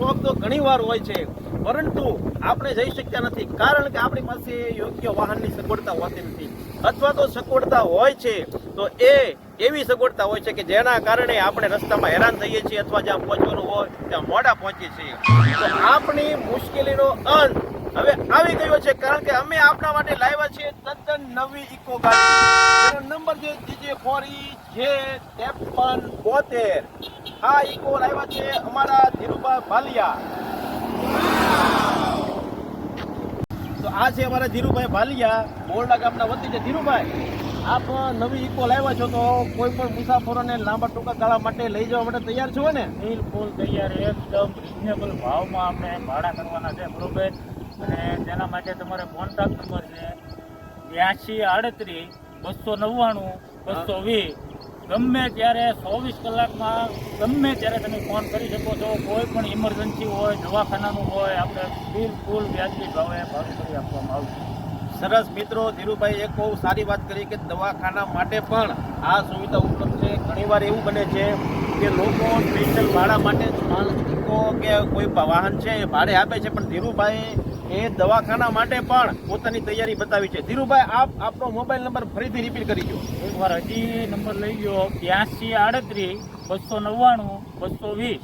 શોખ તો ઘણીવાર હોય છે, પરંતુ આપણે જઈ શકતા નથી કારણ કે આપણી પાસે યોગ્ય વાહનની સગવડતા હોતી નથી, અથવા તો સગવડતા હોય છે તો એવી સગવડતા હોય છે કે જેના કારણે આપણે રસ્તામાં હેરાન થઈએ છીએ અથવા જ્યાં પહોંચવાનું હોય ત્યાં મોડા પહોંચીએ છીએ. તો આપણી મુશ્કેલીનો અંત હવે આવી ગયો છે, કારણ કે અમે આપણા માટે લાવ્યા છીએ તદ્દન નવી ઇકો ગાડી. એનો નંબર છે DJ4EJ5372. આ ઇકો લાવ્યા છે અમારા ધીરુભાઈ ભાલિયા. તો આ છે અમારા ધીરુભાઈ ભાલિયા, બોરડા ગામના વતની છે. ધીરુભાઈ, આપ નવી ઇકો લાવ્યા છો, તો કોઈ પણ મુસાફરોને લાંબા ટૂંકા ગાળા માટે લઈ જવા માટે તૈયાર છો ને? બિલકુલ તૈયાર, એકદમ રિઝનેબલ ભાવમાં આપણે ભાડા કરવાના છે, બરોબર. અને તેના માટે તમારે કોન્ટેક્ટ નંબર છે 8238 299 220. ગમે ત્યારે 24 કલાકમાં ગમે ત્યારે તમે ફોન કરી શકો છો. કોઈ પણ ઇમરજન્સી હોય, દવાખાનાનું હોય, આપણે બિલકુલ વ્યાજબી ભાવે ભાડું કરી આપવામાં આવશે. સરસ મિત્રો, ધીરુભાઈ એક બહુ સારી વાત કરી કે દવાખાના માટે પણ આ સુવિધા ઉપલબ્ધ છે. ઘણીવાર એવું બને છે કે લોકો સ્પેશિયલ ભાડા માટે ઇકો કે કોઈ વાહન છે એ ભાડે આપે છે, પણ ધીરુભાઈ એ દવાખાના માટે પણ પોતાની તૈયારી બતાવી છે. ધીરુભાઈ, આપ આપનો મોબાઈલ નંબર ફરીથી રિપીટ કરી દો. એકવાર હજી નંબર લઈ ગયો 8238 299 220.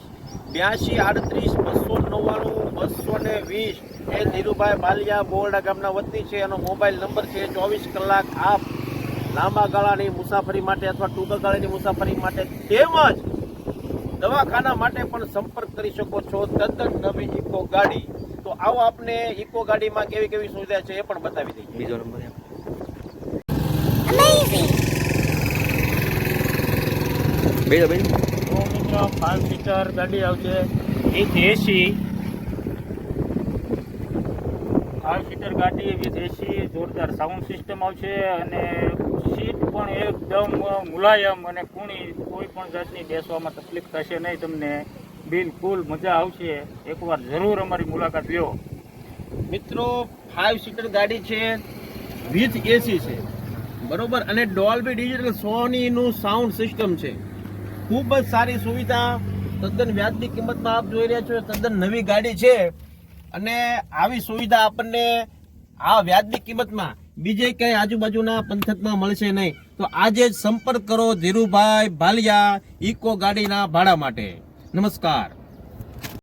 8238 299 220. એ ધીરુભાઈ ભાલિયા બોરડા ગામના વતની છે. એનો મોબાઈલ નંબર છે. 24 કલાક આપ લાંબા ગાળાની મુસાફરી માટે અથવા ટૂંકા ગાળાની મુસાફરી માટે તેમજ દવાખાના માટે પણ સંપર્ક કરી શકો છો. તદ્દન નવી ઇકો ગાડી. તો આવો આપને ઇકો ગાડીમાં કેવી કેવી સુવિધા છે એ પણ બતાવી દઈએ. બીજો નંબર તો મિત્રો 5 સીટર ગાડી આવશે વિથ એસી. 5 સીટર ગાડી વિથ એસી, જોરદાર સાઉન્ડ સિસ્ટમ આવશે અને સીટ પણ એકદમ મુલાયમ અને કૂણી, કોઈ પણ જાતની બેસવામાં તકલીફ થશે નહીં તમને. બિલકુલ મજા આવશે. એકવાર જરૂર અમારી મુલાકાત લ્યો. મિત્રો, 5 સીટર ગાડી છે, વિથ એસી છે, બરોબર, અને ડોલ્બી ડિજિટલ સોનીનું સાઉન્ડ સિસ્ટમ છે. ખૂબ જ સારી સુવિધા, તદ્દન વ્યાજબી કિંમતમાં આપ જોઈ રહ્યા છો. તદ્દન નવી ગાડી છે અને આવી સુવિધા આપણને આ વ્યાજબી કિંમતમાં બીજે ક્યાંય આજુબાજુના પંથકમાં મળશે નહીં. તો આજે જ સંપર્ક કરો ધીરુભાઈ ભાલિયા ઇકો ગાડીના ભાડા માટે. નમસ્કાર.